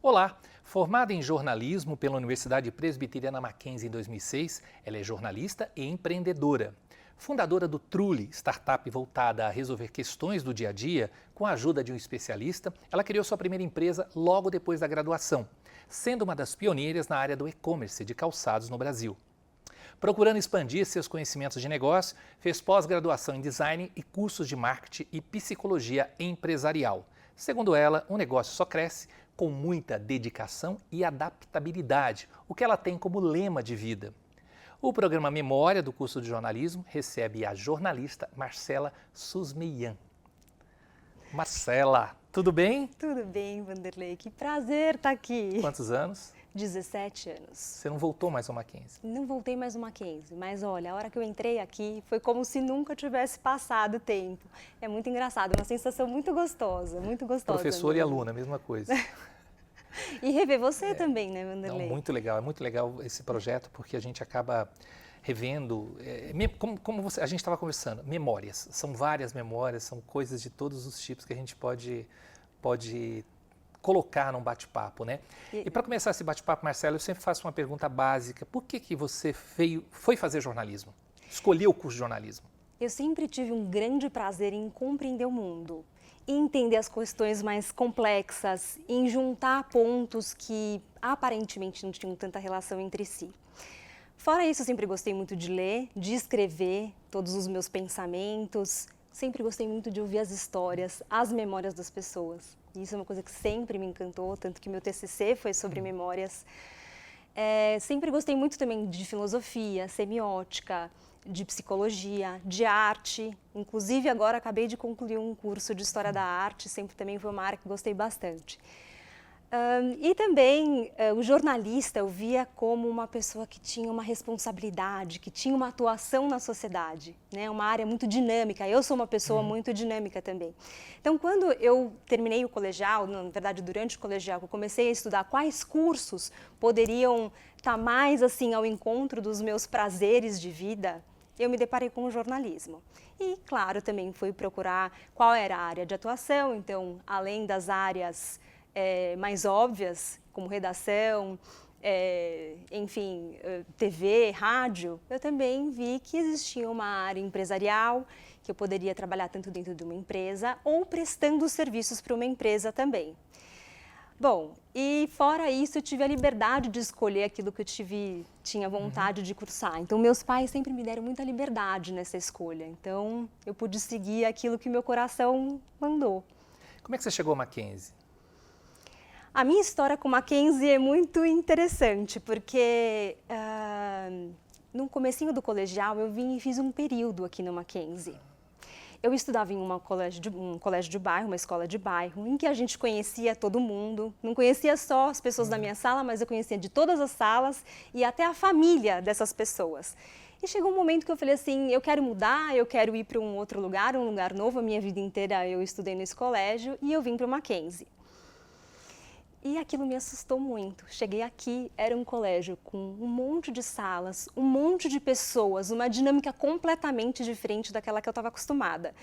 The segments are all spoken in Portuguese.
Olá! Formada em jornalismo pela Universidade Presbiteriana Mackenzie em 2006, ela é jornalista e empreendedora. Fundadora do Trulli, startup voltada a resolver questões do dia a dia, com a ajuda de um especialista, ela criou sua primeira empresa logo depois da graduação, sendo uma das pioneiras na área do e-commerce de calçados no Brasil. Procurando expandir seus conhecimentos de negócio, fez pós-graduação em design e cursos de marketing e psicologia empresarial. Segundo ela, o negócio só cresce com muita dedicação e adaptabilidade, o que ela tem como lema de vida. O programa Memória do curso de jornalismo recebe a jornalista Marcela Susmeian. Marcela, tudo bem? Tudo bem, Vanderlei. Que prazer estar aqui. Quantos anos? 17 anos. Você não voltou mais ao Mackenzie? Não voltei mais ao Mackenzie, mas olha, a hora que eu entrei aqui foi como se nunca tivesse passado o tempo. É muito engraçado, uma sensação muito gostosa, muito gostosa. Professor e aluna, mesma coisa. E rever você também, né, Vanderlei? Não, muito legal esse projeto, porque a gente acaba revendo, como a gente estava conversando, memórias. São várias memórias, são coisas de todos os tipos que a gente pode colocar num bate-papo, né? E para começar esse bate-papo, Marcelo, eu sempre faço uma pergunta básica. Por que você foi fazer jornalismo? Escolheu o curso de jornalismo? Eu sempre tive um grande prazer em compreender o mundo, em entender as questões mais complexas, em juntar pontos que aparentemente não tinham tanta relação entre si. Fora isso, eu sempre gostei muito de ler, de escrever todos os meus pensamentos, sempre gostei muito de ouvir as histórias, as memórias das pessoas. Isso é uma coisa que sempre me encantou, tanto que meu TCC foi sobre memórias. Sempre gostei muito também de filosofia, semiótica, de psicologia, de arte. Inclusive, agora acabei de concluir um curso de História da Arte, sempre também foi uma área que gostei bastante. E também o jornalista eu via como uma pessoa que tinha uma responsabilidade, que tinha uma atuação na sociedade, né? Uma área muito dinâmica. Eu sou uma pessoa muito dinâmica também. Então, quando eu terminei o colegial, na verdade durante o colegial, eu comecei a estudar quais cursos poderiam estar mais assim ao encontro dos meus prazeres de vida, eu me deparei com o jornalismo. E, claro, também fui procurar qual era a área de atuação. Então, além das áreas mais óbvias, como redação, enfim, TV, rádio, eu também vi que existia uma área empresarial, que eu poderia trabalhar tanto dentro de uma empresa ou prestando serviços para uma empresa também. Bom, e fora isso, eu tive a liberdade de escolher aquilo que eu tinha vontade de cursar. Então, meus pais sempre me deram muita liberdade nessa escolha. Então, eu pude seguir aquilo que meu coração mandou. Como é que você chegou ao Mackenzie? A minha história com o Mackenzie é muito interessante, porque no comecinho do colegial eu vim e fiz um período aqui no Mackenzie. Eu estudava em um colégio de bairro, uma escola de bairro, em que a gente conhecia todo mundo. Não conhecia só as pessoas da minha sala, mas eu conhecia de todas as salas e até a família dessas pessoas. E chegou um momento que eu falei assim, eu quero mudar, eu quero ir para um outro lugar, um lugar novo. A minha vida inteira eu estudei nesse colégio e eu vim para o Mackenzie. E aquilo me assustou muito. Cheguei aqui, era um colégio com um monte de salas, um monte de pessoas, uma dinâmica completamente diferente daquela que eu estava acostumada.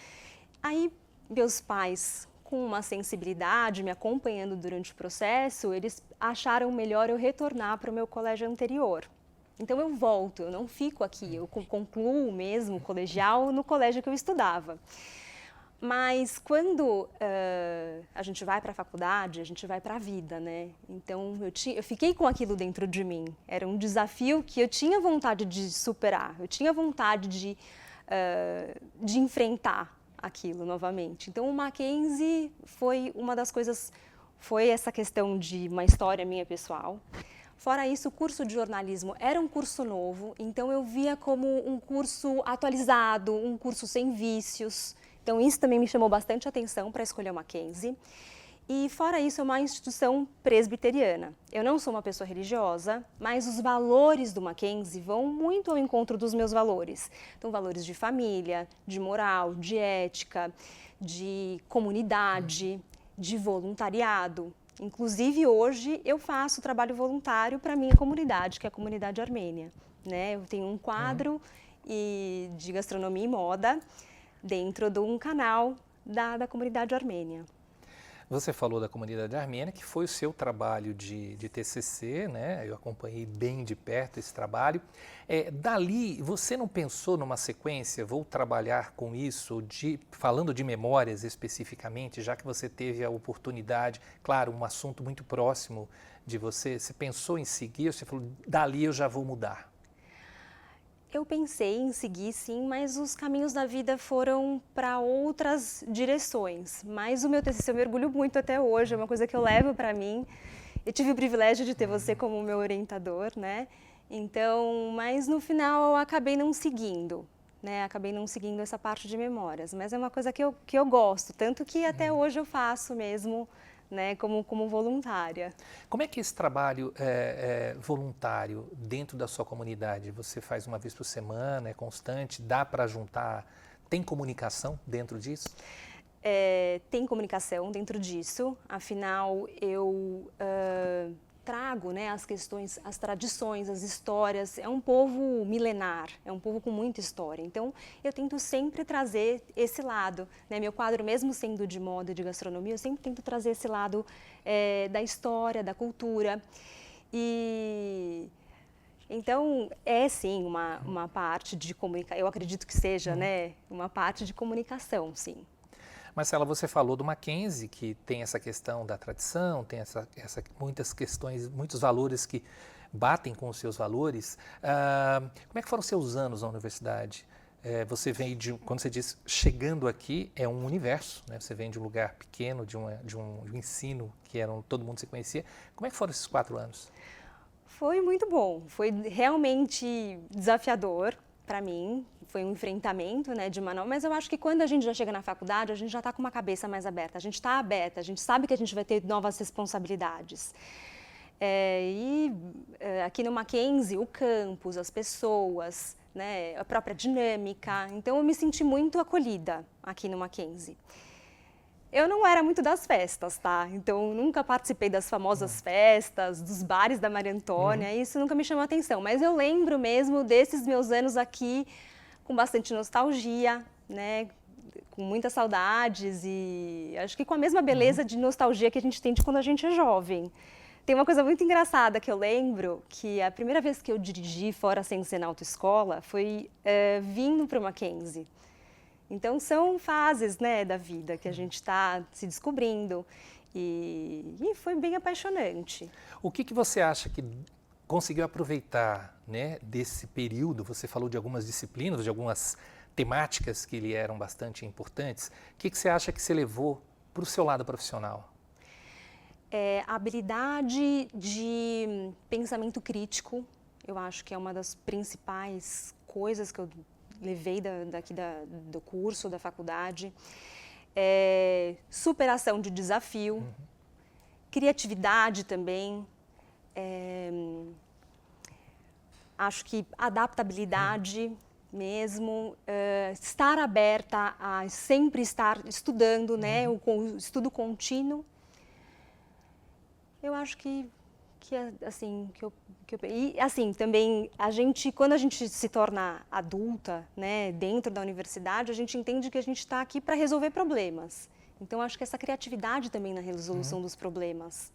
Aí, meus pais, com uma sensibilidade, me acompanhando durante o processo, eles acharam melhor eu retornar para o meu colégio anterior. Então, eu volto, eu não fico aqui, eu concluo mesmo o colegial no colégio que eu estudava. Mas quando a gente vai para a faculdade, a gente vai para a vida, né? Então, eu fiquei com aquilo dentro de mim. Era um desafio que eu tinha vontade de superar, eu tinha vontade de enfrentar aquilo novamente. Então, o Mackenzie foi uma das coisas, foi essa questão de uma história minha pessoal. Fora isso, o curso de jornalismo era um curso novo, então eu via como um curso atualizado, um curso sem vícios. Então, isso também me chamou bastante atenção para escolher o Mackenzie. E, fora isso, é uma instituição presbiteriana. Eu não sou uma pessoa religiosa, mas os valores do Mackenzie vão muito ao encontro dos meus valores. Então, valores de família, de moral, de ética, de comunidade, de voluntariado. Inclusive, hoje, eu faço trabalho voluntário para a minha comunidade, que é a comunidade armênia, né? Eu tenho um quadro de gastronomia e moda dentro de um canal da comunidade armênia. Você falou da comunidade armênia, que foi o seu trabalho de TCC, né? Eu acompanhei bem de perto esse trabalho. Dali, você não pensou numa sequência, vou trabalhar com isso, falando de memórias especificamente, já que você teve a oportunidade, claro, um assunto muito próximo de você pensou em seguir, você falou, dali eu já vou mudar? Eu pensei em seguir, sim, mas os caminhos da vida foram para outras direções. Mas o meu TCC eu me orgulho muito até hoje, é uma coisa que eu levo para mim. Eu tive o privilégio de ter você como meu orientador, né? Então, mas no final eu acabei não seguindo, né? Acabei não seguindo essa parte de memórias. Mas é uma coisa que eu gosto, tanto que até hoje eu faço mesmo, né, como voluntária. Como é que esse trabalho voluntário dentro da sua comunidade? Você faz uma vez por semana, é constante, dá para juntar, tem comunicação dentro disso? Tem comunicação dentro disso, afinal eu trago, né, as questões, as tradições, as histórias. É um povo milenar, é um povo com muita história. Então, eu tento sempre trazer esse lado, né? Meu quadro, mesmo sendo de moda e de gastronomia, eu sempre tento trazer esse lado da história, da cultura. E então, é sim uma parte de comunicação, eu acredito que seja, né, uma parte de comunicação, sim. Marcela, você falou do Mackenzie, que tem essa questão da tradição, tem muitas questões, muitos valores que batem com os seus valores. Como é que foram os seus anos na universidade? Você vem quando você diz chegando aqui, é um universo, né? Você vem de um lugar pequeno, de um ensino que todo mundo se conhecia. Como é que foram esses 4 anos? Foi muito bom, foi realmente desafiador para mim. Foi um enfrentamento, né, de uma nova, mas eu acho que quando a gente já chega na faculdade, a gente já está com uma cabeça mais aberta, a gente está aberta, a gente sabe que a gente vai ter novas responsabilidades. Aqui no Mackenzie, o campus, as pessoas, né, a própria dinâmica, então eu me senti muito acolhida aqui no Mackenzie. Eu não era muito das festas, tá? Então, nunca participei das famosas festas, dos bares da Maria Antônia, isso nunca me chamou a atenção. Mas eu lembro mesmo desses meus anos aqui, com bastante nostalgia, né? Com muitas saudades e acho que com a mesma beleza de nostalgia que a gente tem de quando a gente é jovem. Tem uma coisa muito engraçada que eu lembro, que a primeira vez que eu dirigi fora sem ser na autoescola foi vindo para o Mackenzie. Então, são fases, né, da vida que a gente está se descobrindo e foi bem apaixonante. O que você acha que conseguiu aproveitar, né, desse período? Você falou de algumas disciplinas, de algumas temáticas que lhe eram bastante importantes. O que você acha que você levou para o seu lado profissional? A habilidade de pensamento crítico, eu acho que é uma das principais coisas que eu levei do curso, da faculdade. Superação de desafio, criatividade também, acho que adaptabilidade mesmo, estar aberta a sempre estar estudando, né, o estudo contínuo. Eu acho que também quando a gente se torna adulta, né, dentro da universidade, a gente entende que a gente está aqui para resolver problemas. Então, acho que essa criatividade também na resolução dos problemas.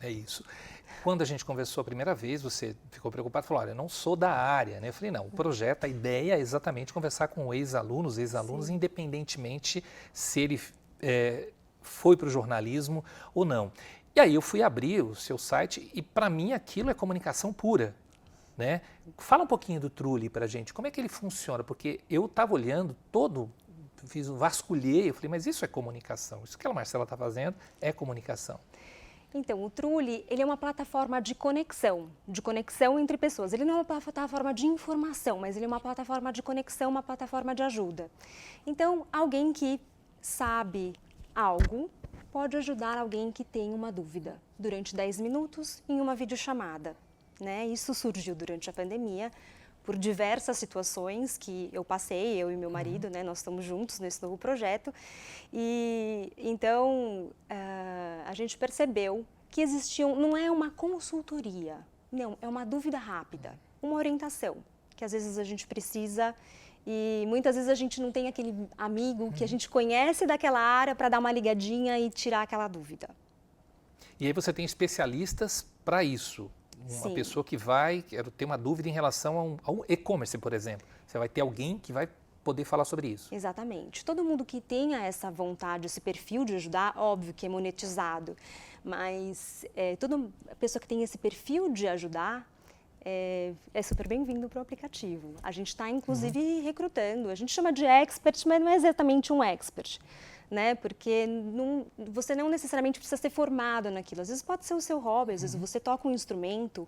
É isso. Quando a gente conversou a primeira vez, você ficou preocupado e falou, olha, eu não sou da área, né? Eu falei, não, o projeto, a ideia é exatamente conversar com ex-alunos, independentemente se ele foi para o jornalismo ou não. E aí eu fui abrir o seu site e para mim aquilo é comunicação pura, né? Fala um pouquinho do Trulli para a gente, como é que ele funciona? Porque eu estava olhando vasculhei, eu falei, mas isso é comunicação, isso que a Marcela está fazendo é comunicação. Então, o Trulli, ele é uma plataforma de conexão entre pessoas. Ele não é uma plataforma de informação, mas ele é uma plataforma de conexão, uma plataforma de ajuda. Então, alguém que sabe algo pode ajudar alguém que tem uma dúvida durante 10 minutos em uma videochamada, né? Isso surgiu durante a pandemia, por diversas situações que eu passei, eu e meu marido, né? Nós estamos juntos nesse novo projeto. E então a gente percebeu que não é uma consultoria, não, é uma dúvida rápida, uma orientação que às vezes a gente precisa e muitas vezes a gente não tem aquele amigo que a gente conhece daquela área para dar uma ligadinha e tirar aquela dúvida. E aí você tem especialistas para isso. Uma Sim. pessoa que vai ter uma dúvida em relação a um e-commerce, por exemplo. Você vai ter alguém que vai poder falar sobre isso. Exatamente. Todo mundo que tenha essa vontade, esse perfil de ajudar, óbvio que é monetizado, mas toda pessoa que tem esse perfil de ajudar é super bem-vindo para o aplicativo. A gente está, inclusive, recrutando. A gente chama de expert, mas não é exatamente um expert, né? Porque você não necessariamente precisa ser formado naquilo. Às vezes pode ser o seu hobby, às vezes você toca um instrumento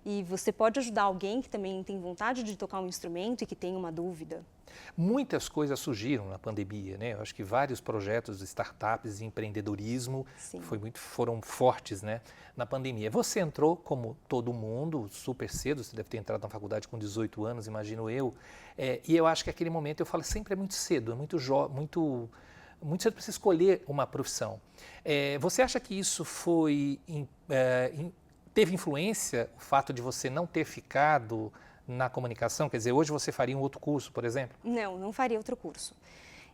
e você pode ajudar alguém que também tem vontade de tocar um instrumento e que tem uma dúvida. Muitas coisas surgiram na pandemia, né? Eu acho que vários projetos de startups e empreendedorismo foram fortes, né, na pandemia. Você entrou, como todo mundo, super cedo, você deve ter entrado na faculdade com 18 anos, imagino eu, e eu acho que aquele momento, eu falo, sempre é muito cedo, é muito cedo para se escolher uma profissão. Você acha que isso teve influência, o fato de você não ter ficado na comunicação? Quer dizer, hoje você faria um outro curso, por exemplo? Não faria outro curso.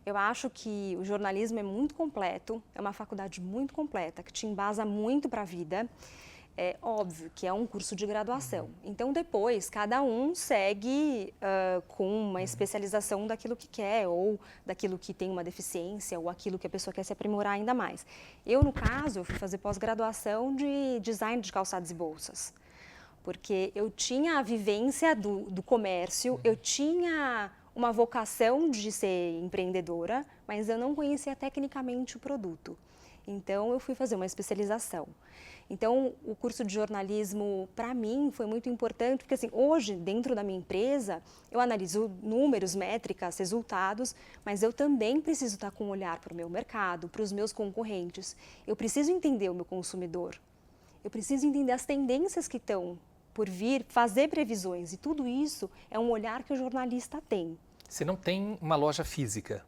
Eu acho que o jornalismo é muito completo, é uma faculdade muito completa, que te embasa muito para a vida. É óbvio que é um curso de graduação. Então, depois, cada um segue com uma especialização daquilo que quer, ou daquilo que tem uma deficiência, ou aquilo que a pessoa quer se aprimorar ainda mais. Eu, no caso, fui fazer pós-graduação de design de calçados e bolsas. Porque eu tinha a vivência do comércio, eu tinha uma vocação de ser empreendedora, mas eu não conhecia tecnicamente o produto. Então, eu fui fazer uma especialização. Então, o curso de jornalismo, para mim, foi muito importante, porque assim, hoje, dentro da minha empresa, eu analiso números, métricas, resultados, mas eu também preciso estar com um olhar para o meu mercado, para os meus concorrentes. Eu preciso entender o meu consumidor. Eu preciso entender as tendências que estão por vir, fazer previsões, e tudo isso é um olhar que o jornalista tem. Você não tem uma loja física?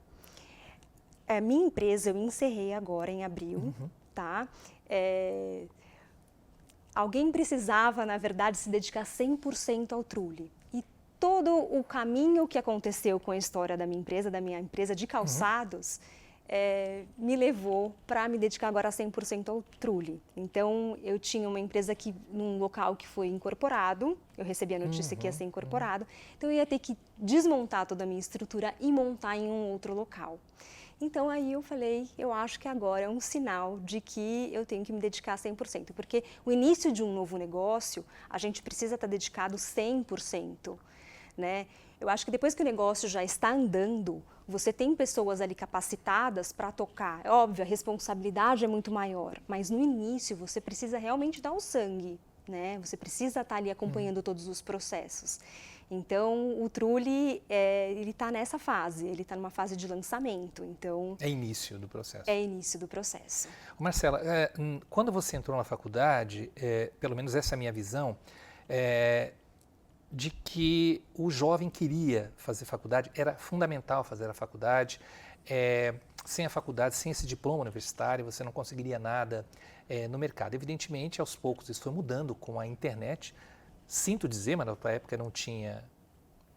A minha empresa eu encerrei agora em abril, tá? Alguém precisava, na verdade, se dedicar 100% ao Trulli. E todo o caminho que aconteceu com a história da minha empresa de calçados, me levou para me dedicar agora 100% ao Trulli. Então, eu tinha uma empresa num local que foi incorporado, eu recebi a notícia que ia ser incorporado, então eu ia ter que desmontar toda a minha estrutura e montar em um outro local. Então, aí eu falei, eu acho que agora é um sinal de que eu tenho que me dedicar 100%, porque o início de um novo negócio, a gente precisa estar dedicado 100%, né? Eu acho que depois que o negócio já está andando, você tem pessoas ali capacitadas para tocar. É óbvio, a responsabilidade é muito maior, mas no início você precisa realmente dar o sangue, né? Você precisa estar ali acompanhando todos os processos. Então, o Trulli, ele está nessa fase, ele está numa fase de lançamento, então... É início do processo. É início do processo. Marcela, quando você entrou na faculdade, pelo menos essa é a minha visão, de que o jovem queria fazer faculdade, era fundamental fazer a faculdade, sem a faculdade, sem esse diploma universitário, você não conseguiria nada no mercado. Evidentemente, aos poucos isso foi mudando com a internet. Sinto dizer, mas na época não tinha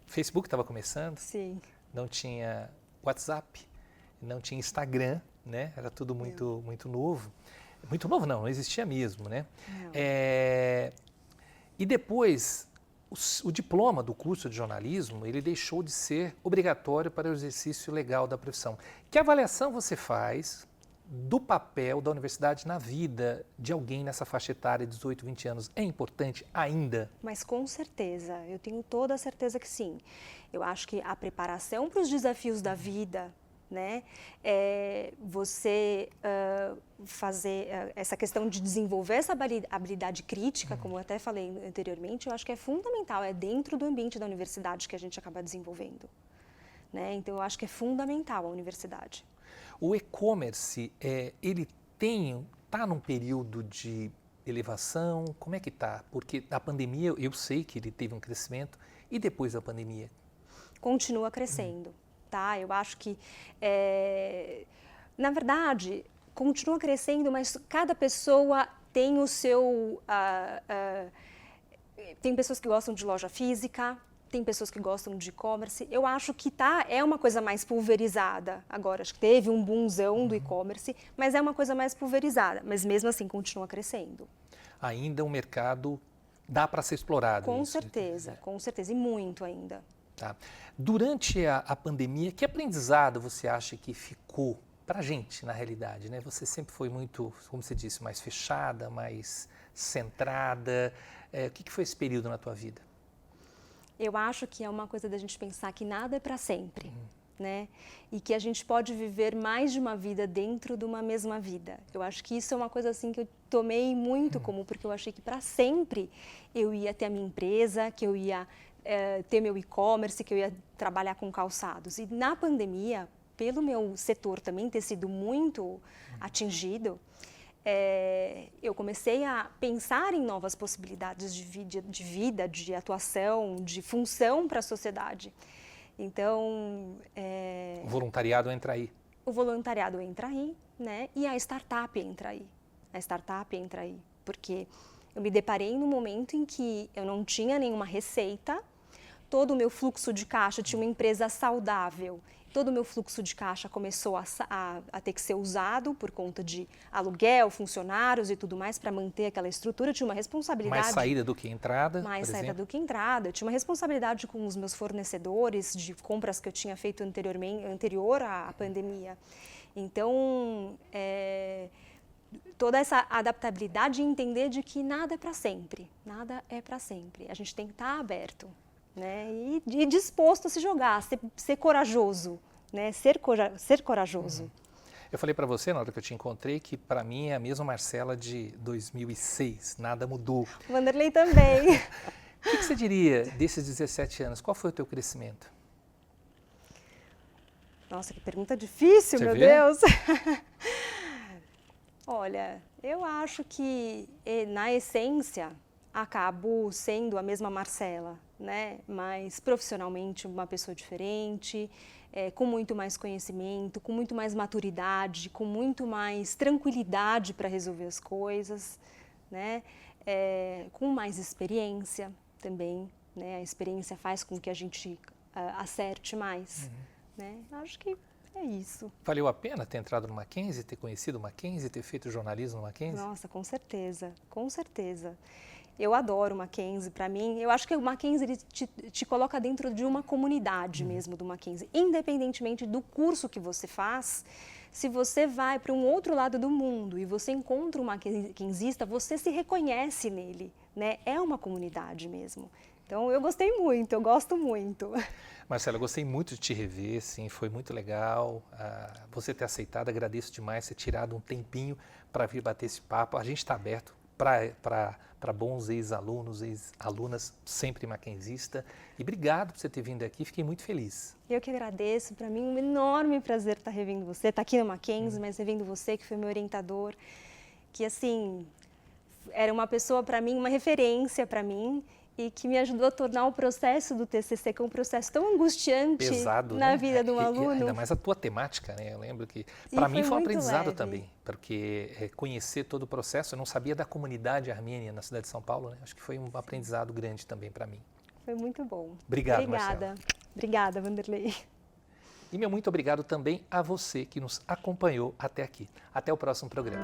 Facebook, estava começando, não tinha WhatsApp, não tinha Instagram, né? Era tudo muito novo. Muito novo não existia mesmo, né? E depois, o diploma do curso de jornalismo, ele deixou de ser obrigatório para o exercício legal da profissão. Que avaliação você faz do papel da universidade na vida de alguém nessa faixa etária de 18, 20 anos? É importante ainda? Mas com certeza, eu tenho toda a certeza que sim. Eu acho que a preparação para os desafios da vida, né, você fazer essa questão de desenvolver essa habilidade crítica, como eu até falei anteriormente, eu acho que é fundamental, é dentro do ambiente da universidade que a gente acaba desenvolvendo, né? Então, eu acho que é fundamental a universidade. O e-commerce, ele está num período de elevação? Como é que está? Porque a pandemia, eu sei que ele teve um crescimento, e depois da pandemia? Continua crescendo, tá? Eu acho que, na verdade, continua crescendo, mas cada pessoa tem o seu... tem pessoas que gostam de loja física, tem pessoas que gostam de e-commerce. Eu acho que é uma coisa mais pulverizada agora. Acho que teve um boomzão do e-commerce, mas é uma coisa mais pulverizada. Mas mesmo assim continua crescendo. Ainda um mercado dá para ser explorado. Com certeza, e muito ainda. Tá. Durante a pandemia, que aprendizado você acha que ficou para a gente, na realidade, né? Você sempre foi muito, como você disse, mais fechada, mais centrada. O que foi esse período na tua vida? Eu acho que é uma coisa da gente pensar que nada é para sempre, né? E que a gente pode viver mais de uma vida dentro de uma mesma vida. Eu acho que isso é uma coisa assim que eu tomei muito como, porque eu achei que para sempre eu ia ter a minha empresa, que eu ia ter meu e-commerce, que eu ia trabalhar com calçados. E na pandemia, pelo meu setor também ter sido muito atingido, eu comecei a pensar em novas possibilidades de vida, de atuação, de função para a sociedade. Então... O voluntariado entra aí. O voluntariado entra aí, né? E a startup entra aí. A startup entra aí, porque eu me deparei num momento em que eu não tinha nenhuma receita, todo o meu fluxo de caixa, tinha uma empresa saudável, todo o meu fluxo de caixa começou a ter que ser usado por conta de aluguel, funcionários e tudo mais para manter aquela estrutura. Eu tinha uma responsabilidade. Mais saída do que entrada, Mais por saída exemplo. do que entrada. Eu tinha uma responsabilidade com os meus fornecedores de compras que eu tinha feito anterior à pandemia. Então, toda essa adaptabilidade e entender de que nada é para sempre. Nada é para sempre. A gente tem que estar aberto. Né? E disposto a se jogar, ser corajoso, né? Ser corajoso. Eu falei para você, na hora que eu te encontrei, que para mim é a mesma Marcela de 2006, nada mudou. Vanderlei também. O que você diria desses 17 anos? Qual foi o teu crescimento? Nossa, que pergunta difícil, Você meu vê? Deus. Olha, eu acho que, na essência, acabo sendo a mesma Marcela, né? Mas profissionalmente uma pessoa diferente, com muito mais conhecimento, com muito mais maturidade, com muito mais tranquilidade para resolver as coisas, né? Com mais experiência também, né? A experiência faz com que a gente acerte mais, né? Acho que é isso. Valeu a pena ter entrado no Mackenzie, ter conhecido o Mackenzie, ter feito jornalismo no Mackenzie? Nossa, com certeza, com certeza. Eu adoro o Mackenzie, para mim, eu acho que o Mackenzie ele te coloca dentro de uma comunidade mesmo do Mackenzie, independentemente do curso que você faz. Se você vai para um outro lado do mundo e você encontra um mackenzista, você se reconhece nele, né? É uma comunidade mesmo. Então, eu gostei muito, eu gosto muito. Marcela, eu gostei muito de te rever, sim, foi muito legal. Você ter aceitado, agradeço demais, ter tirado um tempinho para vir bater esse papo. A gente está aberto para bons ex-alunos, ex-alunas, sempre mackenzista. E obrigado por você ter vindo aqui, fiquei muito feliz. Eu que agradeço, para mim é um enorme prazer estar revendo você, estar aqui no Mackenzie, mas revendo você, que foi meu orientador, que assim, era uma pessoa para mim, uma referência para mim, e que me ajudou a tornar o processo do TCC, que é um processo tão angustiante Pesado, na né? vida de um aluno. Ainda mais a tua temática, né? Eu lembro que, para mim, foi um aprendizado leve. também, porque conhecer todo o processo, eu não sabia da comunidade armênia na cidade de São Paulo, né? Acho que foi um aprendizado grande também para mim. Foi muito bom. Obrigado, Obrigada. Marcela. Obrigada, Vanderlei. E meu muito obrigado também a você que nos acompanhou até aqui. Até o próximo programa.